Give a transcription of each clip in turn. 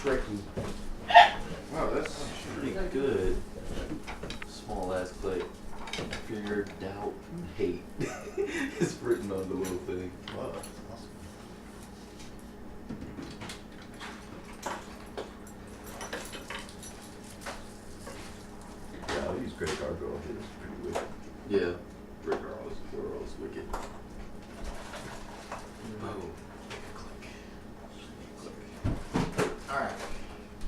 tricky. Wow, that's pretty good. Small ass click. Fear, doubt, hate. It's written on the little thing. Wow, that's awesome. Yeah, I'll use credit card draw here. It's pretty wicked. Yeah. Regardless, we're wicked. Boom. Click. Alright.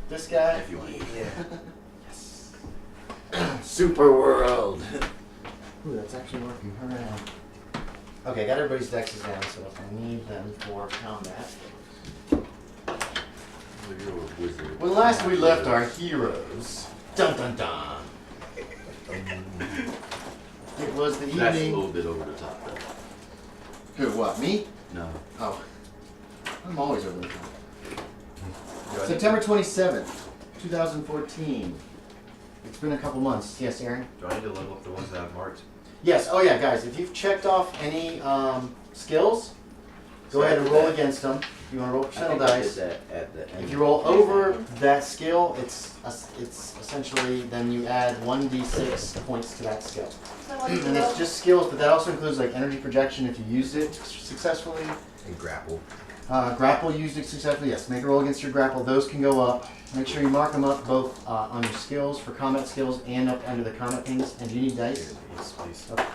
This guy. If you want to. Yeah. Yes. Superworld. Ooh, that's actually working. Hooray. Okay, got everybody's dexes down, so if I need them for combat. You're a wizard. When last we left our heroes, dun dun dun. It was the That's a evening. little bit over the top, though. Who? What? Me? No. Oh, I'm always over the top. September 27th, 2014. It's been a couple months. Yes, Aaron? Do I need to level up the ones that I've marked? Yes. Oh, yeah, guys. If you've checked off any skills, go ahead and roll against them. If you want to roll percentile dice. At the end. If you roll over that skill, it's essentially then you add 1d6 points to that skill. And it's just skills, but that also includes like energy projection if you used it successfully. And grapple. Grapple used it successfully. Yes, make a roll against your grapple. Those can go up. Make sure you mark them up both on your skills for combat skills and up under the combat things. And do you need dice? Yes, please. Okay.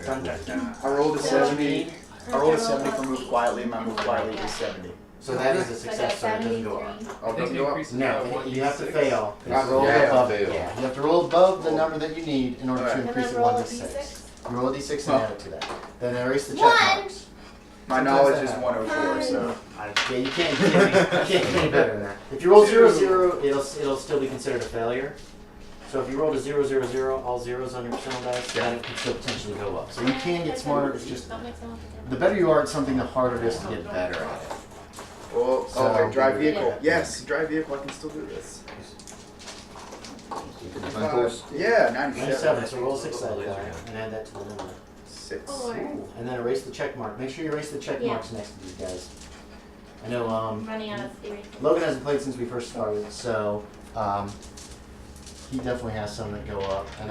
Dun, dun, dun. I rolled a 70. I rolled a 70 for move quietly, and my move quietly is 70. So that is a success, so it doesn't go up. Oh, doesn't go up? No, you have to fail. You Yeah, roll yeah, above. fail. Yeah, you have to roll above the number that you need in order to Alright. increase it And then roll 1 a to 6. D6? You roll a d6 and add it to that. Then erase the check One. marks. My Sometimes knowledge that is happens. 104, so. Yeah, you can't get any better than that. If you roll 0-0, it'll still be considered a failure. So if you rolled a 0-0-0, all zeros on your percentile dice, then it could still potentially go up. So you can get smarter. It's just the better you are at something, the harder it is to get better at it. Oh, So- wait, drive vehicle. Yeah. Yes, drive vehicle, I can still do this. My course. Yeah, 97. 97. So roll 6 sided die and add that to the number. 6. Four. And then erase the check mark. Make sure you erase the check Yeah. marks next to these guys. I know I'm running out of theory. Logan hasn't played since we first started, so he definitely has some that go up. And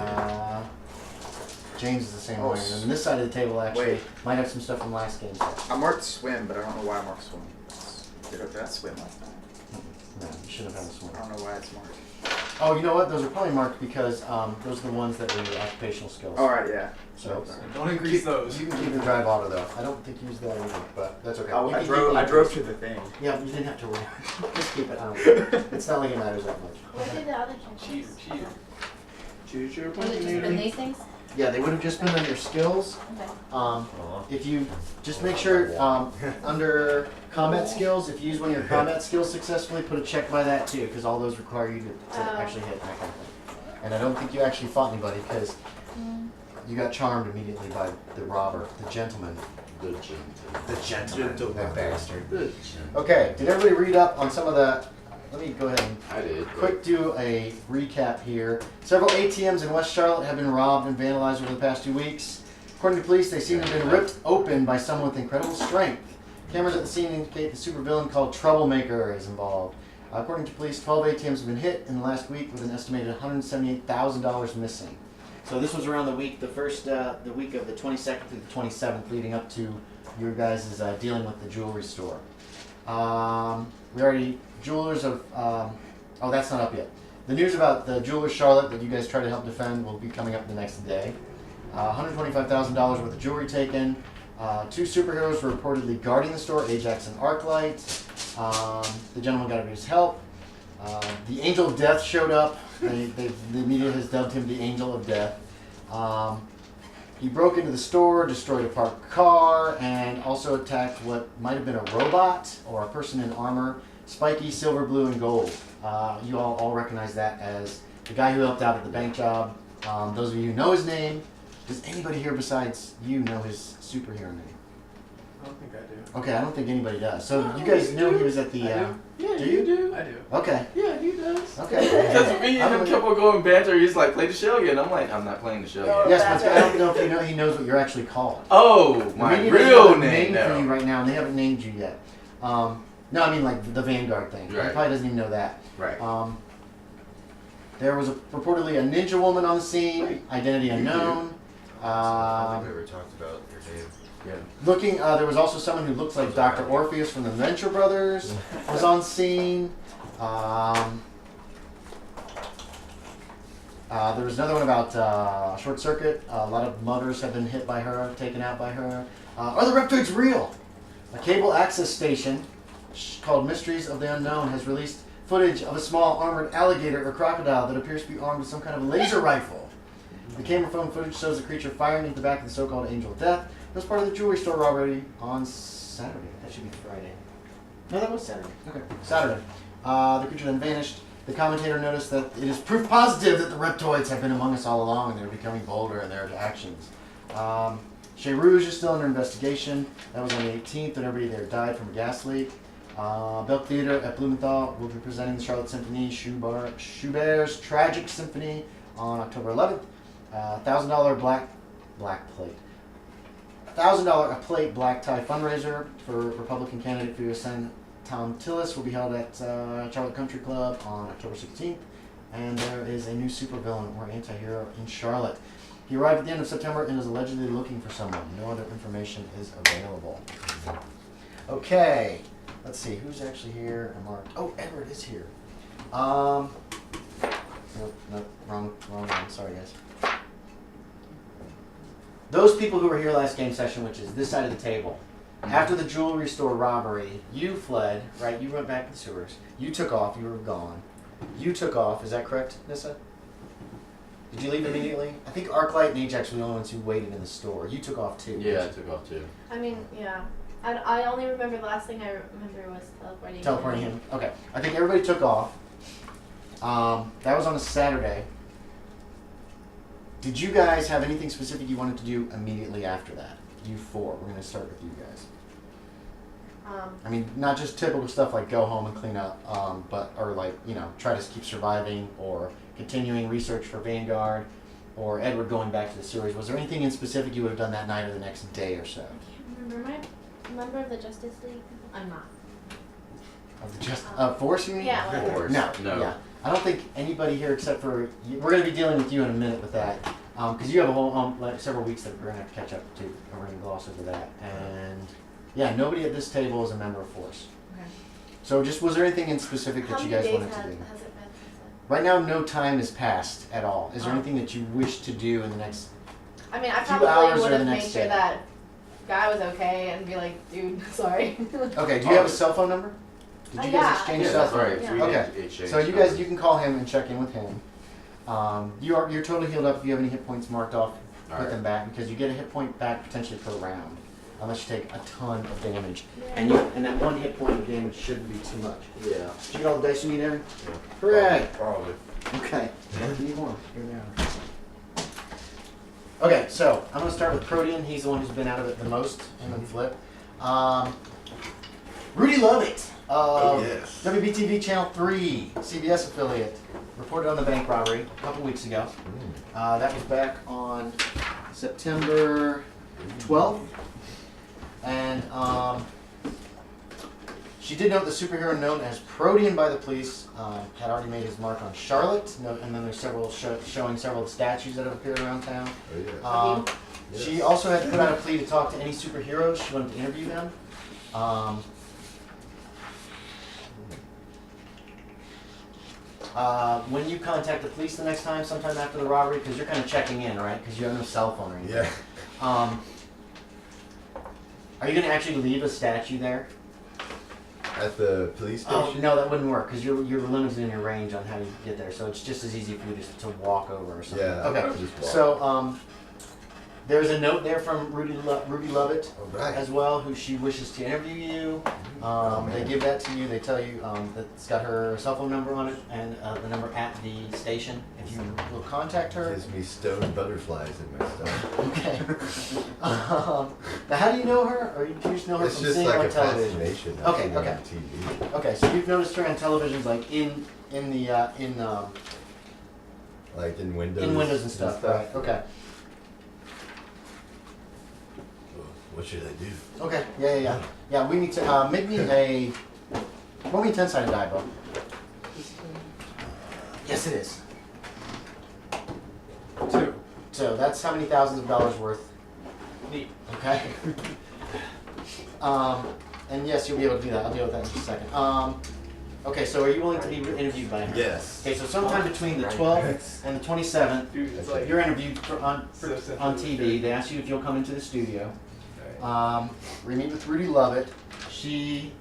James is the same way. And this side of the table actually Wait. might have some stuff from last game. I marked swim, but I don't know why I marked swim. Did I swim last time? No, you shouldn't have had this one. I don't know why it's marked. Oh, you know what? Those are probably marked because those are the ones that were your occupational skills. Alright, yeah. So Don't increase those. you can keep your drive auto though. I don't think you used that either, but that's okay. You I can drove. keep I it. drove to the thing. Yeah, you didn't have to worry. Just keep it. I don't care. It's not like it matters that much. What did the other check? Cheater. Choose your Would it just been these things? Yeah, they would have just been on your skills. Okay. If you just make sure under combat skills, if you use one of your combat skills successfully, put a check by that too, because all those require you to actually hit that kind of thing. And I don't think you actually fought anybody because you got charmed immediately by the robber, the gentleman. The gentleman. The gentleman. That bastard. The gentleman. Okay, did everybody read up on some of the? Let me go ahead and I did. quick do a recap here. Several ATMs in West Charlotte have been robbed and vandalized over the past 2 weeks. According to police, they seem to have been ripped open by someone with incredible strength. Cameras at the scene indicate the supervillain called Troublemaker is involved. According to police, 12 ATMs have been hit in the last week with an estimated $178,000 missing. So this was around the week, the week of the 22nd through the 27th, leading up to your guys' dealing with the jewelry store. Jewelers of, oh, that's not up yet. The news about the Jewelers Charlotte that you guys try to help defend will be coming up the next day. $125,000 worth of jewelry taken. 2 superheroes were reportedly guarding the store, Ajax and Arclight. The gentleman got his help. The Angel of Death showed up. The media has dubbed him the Angel of Death. He broke into the store, destroyed a parked car, and also attacked what might have been a robot or a person in armor. Spiky, silver, blue, and gold. You all recognize that as the guy who helped out at the bank job. Those of you who know his name, does anybody here besides you know his superhero name? I don't think I do. Okay, I don't think anybody does. So you guys knew he was at the... Yeah, do you? do. I do. Okay. Yeah, he does. Okay. Because me and him kept on going banter. He's like, play the show again. I'm like, I'm not playing the show again. Yes, but I don't know if he knows what you're actually called. Oh, The my media doesn't real have a name for you now. right now, and they haven't named you yet. No, I mean like the Vanguard thing. He Right. probably doesn't even know that. Right. There was reportedly a ninja woman on the scene, identity unknown. I don't think we ever talked about your name. Yeah. Looking, there was also someone who looked like Dr. Orpheus from the Venture Brothers was on scene. There was another one about short circuit. A lot of motors have been hit by her, taken out by her. Are the reptoids real? A cable access station called Mysteries of the Unknown has released footage of a small armored alligator or crocodile that appears to be armed with some kind of laser rifle. The camera phone footage shows the creature firing into the back of the so-called Angel of Death. It was part of the jewelry store robbery on Saturday. That should be Friday. No, that was Saturday. Okay, Saturday. The creature then vanished. The commentator noticed that it is proof positive that the reptoids have been among us all along and they're becoming bolder in their actions. Chez Rouge is still under investigation. That was on the 18th, and everybody there died from a gas leak. Belk Theater at Blumenthal will be presenting the Charlotte Symphony, Schubert's Tragic Symphony on October 11th. $1,000 black plate. $1,000 a plate black tie fundraiser for Republican candidate for U.S. Senate Tom Tillis will be held at Charlotte Country Club on October 16th. And there is a new supervillain or anti-hero in Charlotte. He arrived at the end of September and is allegedly looking for someone. No other information is available. Okay, let's see who's actually here. I'm marked. Oh, Edward is here. Nope, wrong one. Sorry, guys. Those people who were here last game session, which is this side of the table, after the jewelry store robbery, you fled, right? You went back to the sewers. You took off. You were gone. You took off. Is that correct, Nissa? Did you leave immediately? I think Arclight and Ajax were the only ones who waited in the store. You took off too. Yeah, I took off too. I mean, yeah. I only remember the last thing I remember was teleporting. Teleporting him. Okay. I think everybody took off. That was on a Saturday. Did you guys have anything specific you wanted to do immediately after that? You four. We're going to start with you guys. I mean, not just typical stuff like go home and clean up, or like, try to keep surviving, or continuing research for Vanguard, or Edward going back to the series. Was there anything in specific you would have done that night or the next day or so? I can't remember. Am I a member of the Justice League? I'm not. Of the Force, you mean? Yeah. Force. No. No. Yeah. I don't think anybody here except for we're going to be dealing with you in a minute with that, because you have a whole several weeks that we're going to have to catch up to. And we're going to gloss over that, and yeah, nobody at this table is a member of Force. Okay. So, just was there anything in specific that How you many guys days wanted to do? has it been since Right now, no time has passed at all. Is there Oh. anything that you wish to do in the next? I mean, I Few probably hours or would the have made next sure day? that guy was okay and be like, dude, sorry. Okay. Do you have a cell phone number? Did you guys Yeah. exchange Yeah, cell that's phone? right. Yeah. So we Okay. exchanged So you numbers. guys, you can call him and check in with him. You're totally healed up. If you have any hit points marked off, put Alright. them back, because you get a hit point back potentially per round, unless you take a ton of damage. Yeah. And that one hit point of damage shouldn't be too much. Yeah. Did you get all the dice you need, Aaron? Yeah. Hooray! Probably. Okay. You need more. Here we are. Okay, so I'm going to start with Protean. He's the one who's been out of it the most, and then Flip. Rudy Lovett of yes. WBTV Channel 3, CBS affiliate, reported on the bank robbery a couple weeks ago. That was back on September 12th. And she did note the superhero known as Protean by the police had already made his mark on Charlotte, and then there's several showing several of the statues that have appeared around town. Oh, yeah. She also had put out a plea to talk to any superheroes. She wanted to interview them. When you contact the police the next time, sometime after the robbery, because you're kind of checking in, right? Because you have no cell phone or anything. Yeah. Are you going to actually leave a statue there? At the police station? Oh, no, that wouldn't work, because you're limited in your range on how you get there, so it's just as easy for you just to walk over or something. Yeah. Okay, I'll just walk. so there's a note there from Rudy Lovett All right. as well, who she wishes to interview you. They give that to you. They tell you that it's got her cell phone number on it and the number at the station. If you will contact her. Gives me stone butterflies in my stomach. Okay. Now, how do you know her? Or you just know her It's from just seeing like her a on television? fascination. I've Okay, seen her okay. on TV. Okay, so you've noticed her on television, like in Like in Windows. Windows and stuff, right? Okay. What should I do? Okay. Yeah. We need to make me a Roll me a 10-sided die, Bo. Yes, it is. 2. So that's how many thousands of dollars worth. Neat. Okay. And yes, you'll be able to do that. I'll deal with that in just a second. Okay, so are you willing to be interviewed by her? Yes. Okay, so sometime between the 12th and the 27th, Dude, it's like you're interviewed on so simple. on TV. They ask you if you'll come into the studio. Right. We meet with Rudy Lovett. She,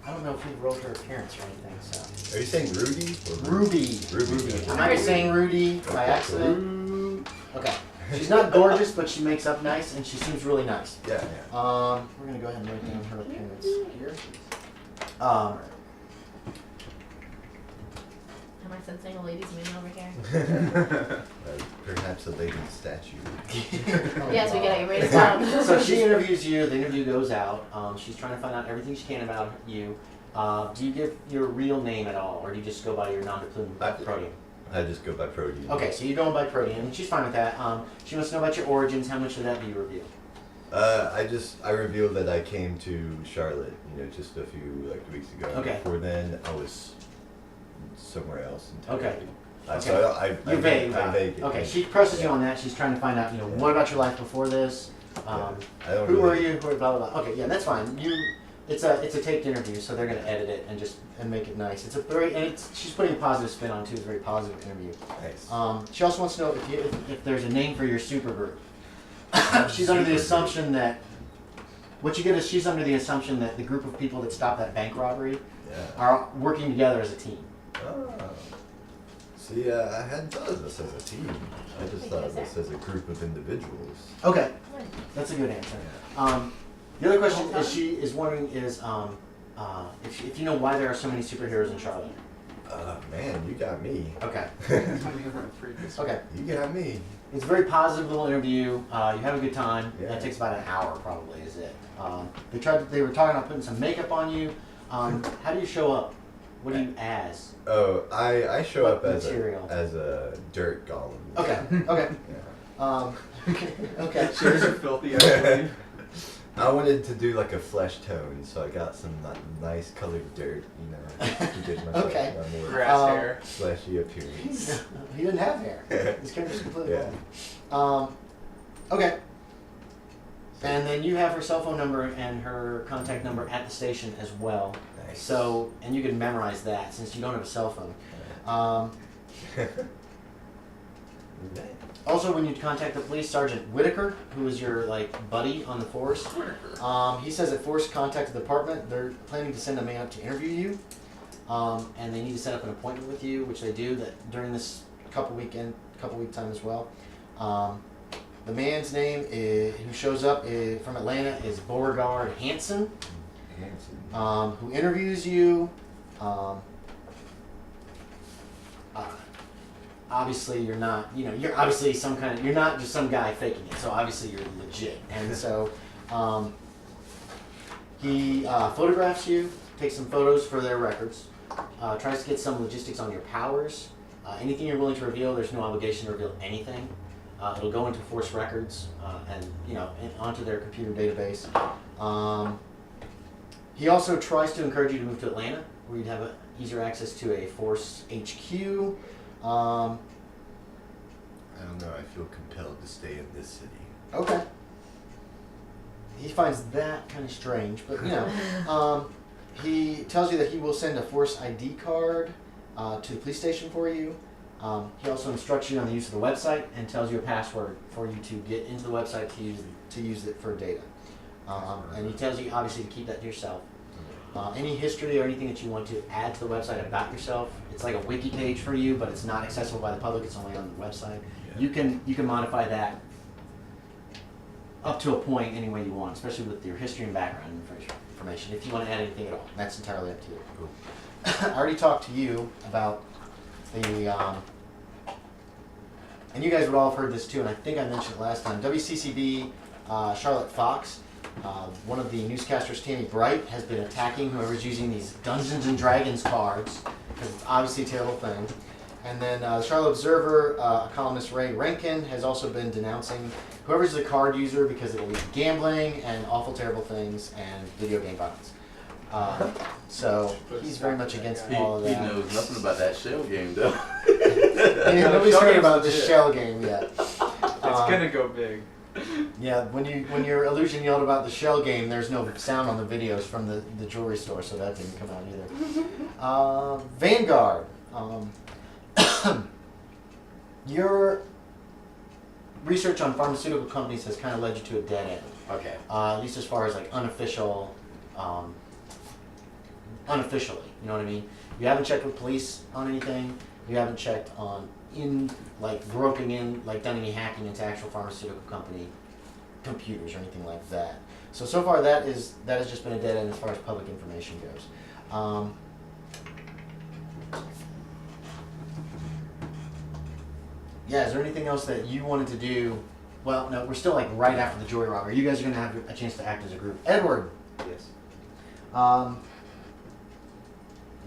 I don't know if we wrote her appearance or anything, so. Are you saying Rudy? Or Ruby. Ruby. Am I saying Rudy by accident? Okay. She's not gorgeous, but she makes up nice, and she seems really nice. Yeah, We're gonna go ahead and write down her appearance here. Am I sensing a ladies' man over here? yeah. Perhaps a lady statue. Yes, we get it. Raise down. So she interviews you. The interview goes out. She's trying to find out everything she can about you. Do you give your real name at all, or do you just go by your non-deplumed Protean? I just go by Protean. Okay, so you're going by Protean, and she's fine with that. She wants to know about your origins. How much of that do you reveal? I revealed that I came to Charlotte, just a few weeks ago. Okay. Before then, I was somewhere else entirely. Okay. So I You're vague. I vague it. Okay, she presses you on that. She's trying to find out, what about your life before this? I don't Who were really- you? Who are blah blah blah. Okay, yeah, that's fine. It's a taped interview, so they're gonna edit it and make it nice. It's a very she's putting a positive spin on it too. It's a very positive interview. Nice. She also wants to know if there's a name for your supergroup. She's under the assumption that what you get is she's under the assumption that the group of people that stopped that bank robbery Yeah. are working together as a team. Oh. See, I hadn't thought of this as a team. I just thought of this as a group of individuals. Okay, that's a good answer. The other question is she is wondering is if you know why there are so many superheroes in Charlotte. Man, you got me. Okay. Okay. You got me. It's a very positive little interview. You have a good time. Yeah. That takes about an hour, probably, is it? They were talking about putting some makeup on you. How do you show up? What do you as? Oh, I show What up as material? a dirt golem. Okay. Okay. Yeah. Okay. Shares are filthy, I believe. I wanted to do a flesh tone, so I got some nice colored dirt, to give myself Okay. a more Grass hair. fleshy appearance. He didn't have hair. His character's completely Yeah. bald. Okay. And then you have her cell phone number and her contact number at the station as well. Nice. So, and you can memorize that since you don't have a cell phone. Also, when you contact the police, Sergeant Whitaker, who is your buddy on the force, he says that Force contacted the department. They're planning to send a man up to interview you, and they need to set up an appointment with you, which they do that during this couple week time as well. The man's name who shows up from Atlanta is Beauregard Hanson, who interviews you. Obviously you're not, you're obviously you're not just some guy faking it, so obviously you're legit. And so he photographs you, takes some photos for their records, tries to get some logistics on your powers. Anything you're willing to reveal, there's no obligation to reveal anything. It'll go into Force records and onto their computer database. He also tries to encourage you to move to Atlanta, where you'd have easier access to a Force HQ. I don't know. I feel compelled to stay in this city. Okay. He finds that kind of strange, but he tells you that he will send a Force ID card to the police station for you. He also instructs you on the use of the website and tells you a password for you to get into the website to use it for data. And he tells you obviously to keep that to yourself. Any history or anything that you want to add to the website about yourself, it's like a wiki page for you, but it's not accessible by the public. It's only on the website. Yeah. You can modify that up to a point any way you want, especially with your history and background information. If you want to add anything at all, that's entirely up to you. Cool. I already talked to you about the, and you guys would all have heard this too, and I think I mentioned it last time. WCCB Charlotte Fox. One of the newscasters, Tammy Bright, has been attacking whoever's using these Dungeons and Dragons cards, because it's obviously a terrible thing. And then the Charlotte Observer, columnist Ray Rankin, has also been denouncing whoever's a card user because it'll lead to gambling and awful, terrible things and video game violence. So he's very much against all of He that. knows nothing about that shell game though. Yeah, nobody's Shell heard game's about the legit. shell game yet. It's gonna go big. Yeah, when your illusion yelled about the shell game, there's no sound on the videos from the jewelry store, so that didn't come out either. Vanguard. Your research on pharmaceutical companies has kind of led you to a dead end. Okay. At least as far as like unofficially, you know what I mean? You haven't checked with police on anything. You haven't checked on broken in, like done any hacking into actual pharmaceutical company computers or anything like that. So far that has just been a dead end as far as public information goes. Yeah, is there anything else that you wanted to do? Well, no, we're still like right after the jewelry robbery. You guys are gonna have a chance to act as a group. Edward, Yes.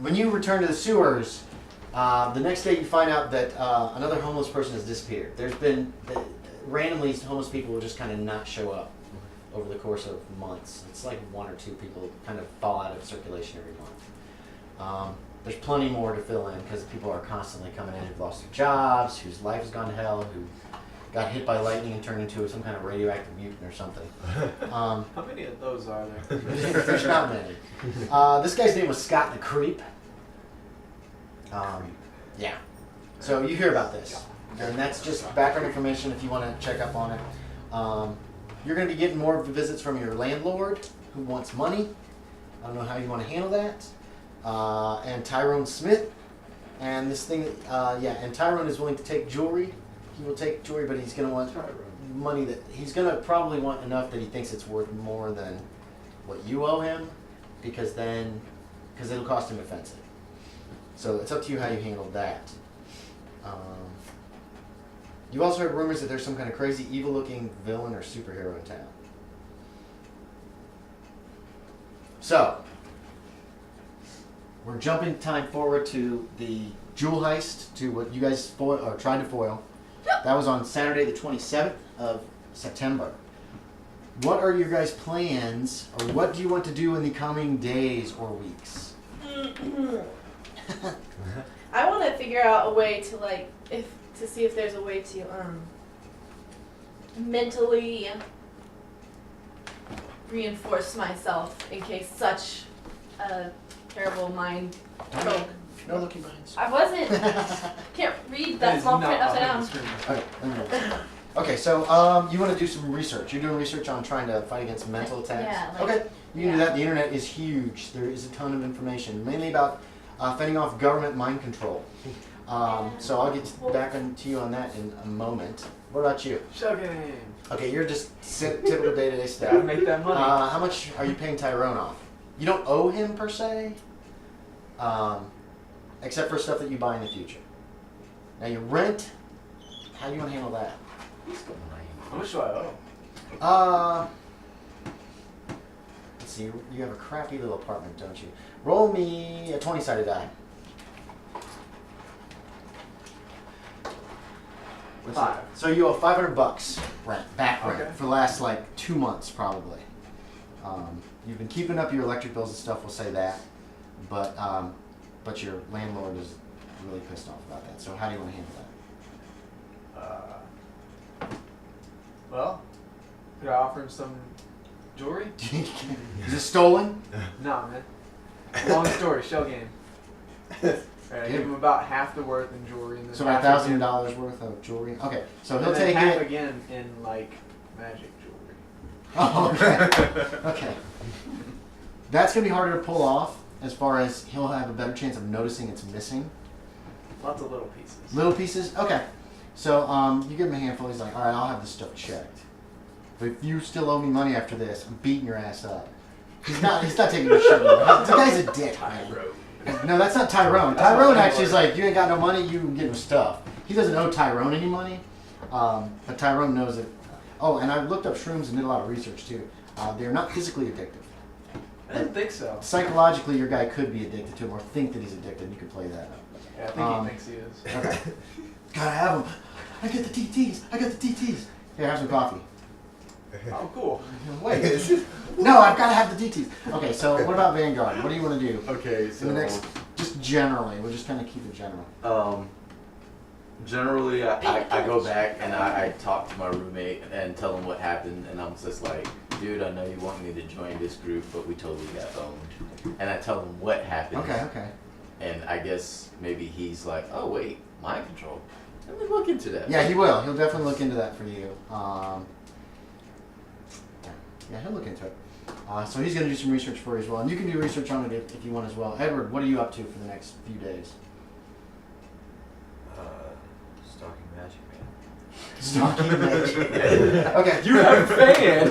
when you return to the sewers, the next day you find out that another homeless person has disappeared. There's been randomly homeless people will just kind of not show up over the course of months. It's like 1 or 2 people kind of fall out of circulation every month. There's plenty more to fill in because people are constantly coming in who've lost their jobs, whose life has gone to hell, who got hit by lightning and turned into some kind of radioactive mutant or something. How many of those are there? There's not many. This guy's name was Scott the Creep. Yeah. So you hear about this. And that's just background information if you want to check up on it. You're going to be getting more visits from your landlord who wants money. I don't know how you want to handle that. And Tyrone Smith. And this thing, and Tyrone is willing to take jewelry. He will take jewelry, but he's going to want money that he's going to probably want enough that he thinks it's worth more than what you owe him, because it'll cost him offensive. So it's up to you how you handle that. You've also heard rumors that there's some kind of crazy, evil-looking villain or superhero in town. So, we're jumping time forward to the jewel heist, to what you guys tried to foil. That was on Saturday the 27th of September. What are your guys' plans, or what do you want to do in the coming days or weeks? I want to figure out a way to to see if there's a way to mentally reinforce myself in case such a terrible mind stroke. No looking behind. I wasn't. Can't read that small print upside down. Okay, so you want to do some research. You're doing research on trying to fight against mental attacks? Yeah, okay, you can do that. The internet is huge. There is a ton of information, mainly about fending off government mind control. So I'll get back to you on that in a moment. What about you? Shell game. Okay, you're just typical day-to-day Gotta stuff. make that money. How much are you paying Tyrone off? You don't owe him per se, except for stuff that you buy in the future. Now your rent, how do you want to handle that? How much do I owe? Let's see, you have a crappy little apartment, don't you? Roll me a 20-sided die. What's 5. that? So you owe $500 rent, back rent, Okay. for the last 2 months probably. You've been keeping up your electric bills and stuff, we'll say that, but your landlord is really pissed off about that. So how do you want to handle that? Well, could I offer him some jewelry? Is it stolen? Nah, man. Long story, shell game. Alright, give him about half the worth in jewelry. And then So half about again- $1,000 worth of jewelry. Okay, so he'll and then take half it. again in magic jewelry. Oh, okay. Okay. That's gonna be harder to pull off, as far as he'll have a better chance of noticing it's missing. Lots of little pieces. Little pieces. Okay. So you give him a handful. He's like, all right, I'll have this stuff checked. But if you still owe me money after this, I'm beating your ass up. He's not taking your shit. The guy's a dick, man. No, that's not Tyrone. That's Tyrone my actually is landlord. like, you ain't got no money, you can get him stuff. He doesn't owe Tyrone any money, but Tyrone knows it. Oh, and I looked up shrooms and did a lot of research too. They're not physically addictive. I didn't think so. Psychologically, your guy could be addicted to him or think that he's addicted. You could play that up. Yeah, I think he thinks he is. Okay. Gotta have him. I get the DTs. I got the DTs. Here, have some coffee. Oh, cool. Wait. No, I've got to have the details. Okay, so what about Vanguard? What do you want to do? Okay, so In the next, just generally, we'll just kind of keep it general. Generally, I go back and I talk to my roommate and tell him what happened, and I'm just like, dude, I know you want me to join this group, but we totally got owned. And I tell him what happened. Okay. And I guess maybe he's like, oh wait, mind control. Let me look into that. Yeah, he will. He'll definitely look into that for you. Yeah, he'll look into it. So he's going to do some research for you as well. And you can do research on it if you want as well. Edward, what are you up to for the next few days? Stalking Magic Man. Stalking Magic. Okay. You have a fan!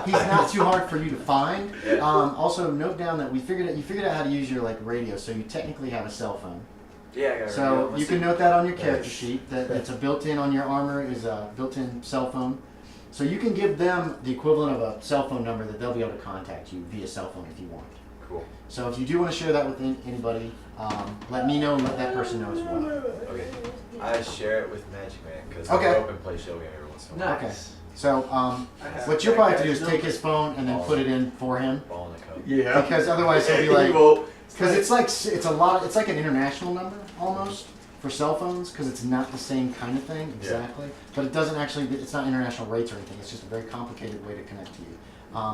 He's not too hard for you to find. Yeah. Also, note down that you figured out how to use your radio, so you technically have a cell phone. Yeah, I got So you can note that on your character Nice. sheet. That it's a built-in on your armor is a built-in cell phone. So you can give them the equivalent of a cell phone number that they'll be able to contact you via cell phone if you want. Cool. So if you do want to share that with anybody, let me know and let that person know as well. Okay. I share it with Magic Man because Okay. I open play show game every once in a while. Okay. Nice. So what you'll probably have to do is take his phone and then put it in for him, Ball in the cup. Yeah. because otherwise he'll be like, Well, because it's like an international number almost for cell phones because it's not the same kind of thing exactly, but it doesn't actually. It's not international rates or anything. It's just a very complicated way to connect to you.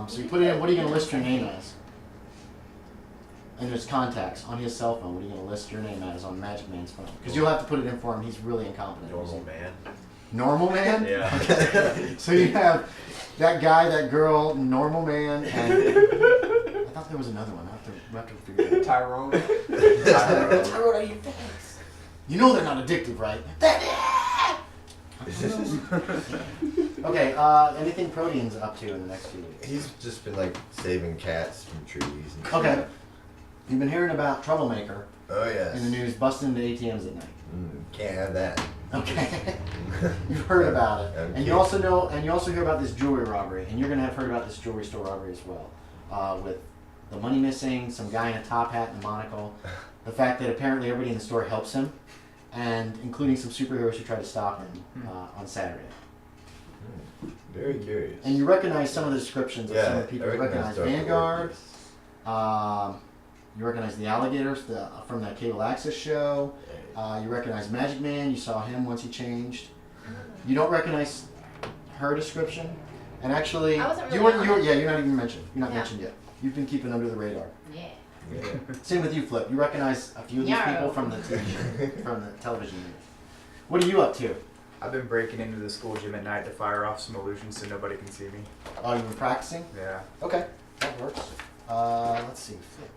So you put it in. What are you going to list your name as? And there's contacts on his cell phone. What are you going to list your name as on Magic Man's phone? Because you'll have to put it in for him. He's really incompetent. Normal man. Normal man? Yeah. Okay. So you have that guy, that girl, normal man, and I thought there was another one. I have to figure it out. Tyrone. Tyrone, are you thanks? You know they're not addictive, right? Okay, anything Protean's up to in the next few weeks? He's just been like saving cats from trees. And Okay. You've been hearing about Troublemaker Oh yes. in the news busting into ATMs at night. Can't have that. Okay. You've heard about it. I'm And kidding. you also hear about this jewelry robbery, and you're gonna have heard about this jewelry store robbery as well. With the money missing, some guy in a top hat and a monocle, the fact that apparently everybody in the store helps him, and including some superheroes who try to stop him on Saturday. Very curious. And you recognize some of the descriptions of some of the people. I You recognize Dr. Vanguard. Orpheus. You recognize the alligators from that cable access show. You recognize Magic Man. You saw him once he changed. You don't recognize her description. And actually, I wasn't really on it. you're not even mentioned. You're not Yeah. mentioned yet. You've been keeping under the radar. Yeah. Yeah. Same with you, Flip. You recognize a few of these Yarrow. people from the TV show, from the television unit. What are you up to? I've been breaking into the school gym at night to fire off some illusions so nobody can see me. Oh, you've been practicing? Yeah, Okay, that works. Let's see. Flip.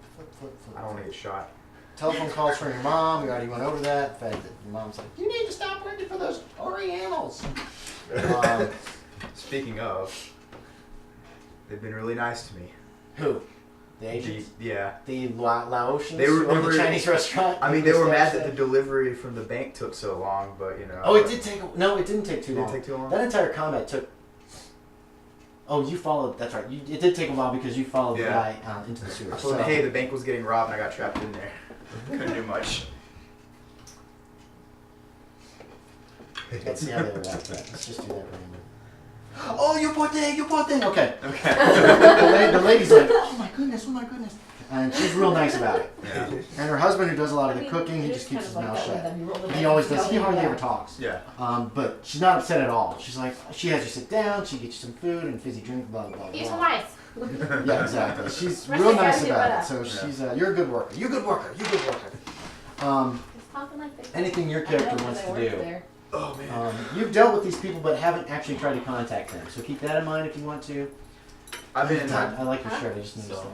I don't want to get shot. Telephone calls from your mom. We already went over that. The fact that your mom's like, you need to stop working for those Orientals. Speaking of, they've been really nice to me. Who? The Asians? Yeah. The Laotians? They were- who own they the were- Chinese restaurant? I mean, they were mad that the delivery from the bank took so long, but you know. Oh, it did take. No, it didn't take too It long. didn't take too long? That entire combat took. Oh, you followed. That's right. It did take a while because you followed the Yeah. guy into the I sewers. told them, hey, the bank was getting robbed and I got trapped in there. Couldn't do much. Let's see how they react to that. Let's just do that randomly. Oh, you poor thing. Okay. Okay. The lady's like, oh my goodness. And she's real nice about it. Yeah. And her husband, who does a lot of I the mean, cooking, he it just is keeps his kind of mouth like shut. that with them. You roll the He always dice, does. He you hardly know, ever talks. Yeah. But she's not upset at all. She's like, she has you sit down. She gets you some food and fizzy drink. Blah blah blah. Eat some blah. rice. Yeah, exactly. She's Rest real of the nice guys about get it. So better. she's you're a good worker. You good worker. It's talking like this. Anything your I know character because wants I to work do. there. Oh man. You've dealt with these people, but haven't actually tried to contact them. So keep that in mind if you want to. I've been. I like your shirt. I just noticed So,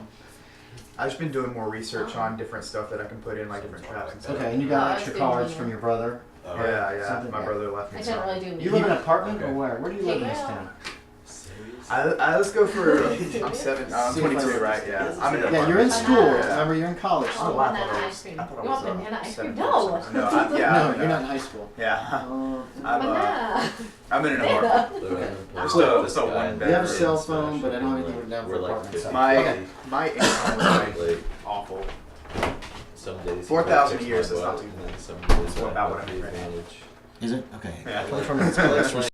I've just been doing more research Oh. on different stuff that I can put in, like different traps and that. stuff. Okay, and you Oh, got I extra see. cards from your brother. Yeah. Something- My yeah. brother left I me didn't some. really do You live in an apartment Okay. or where? Where do you live in this Well. town? Let's go for. I'm 7. I'm See if I 22, see right? Yeah. I'm in an Yeah, you're in apartment. school. Yeah. Remember, you're in college. Oh, So. I banana thought it ice was- cream. I thought it You was, want banana ice cream? 7 No. No, yeah. No, I'm you're not in high school. Yeah. I'm Banana. I'm in an apartment. Banana. Just a one You bed. have a cell phone, but I don't think you would have We're an like apartment. So. My Okay. my income was like Like, awful. some days 4,000 he a year is takes my not butt, too and then some It's days about I what I'm take in right now. advantage. Is it? Okay. Yeah. 24 minutes. Let's reset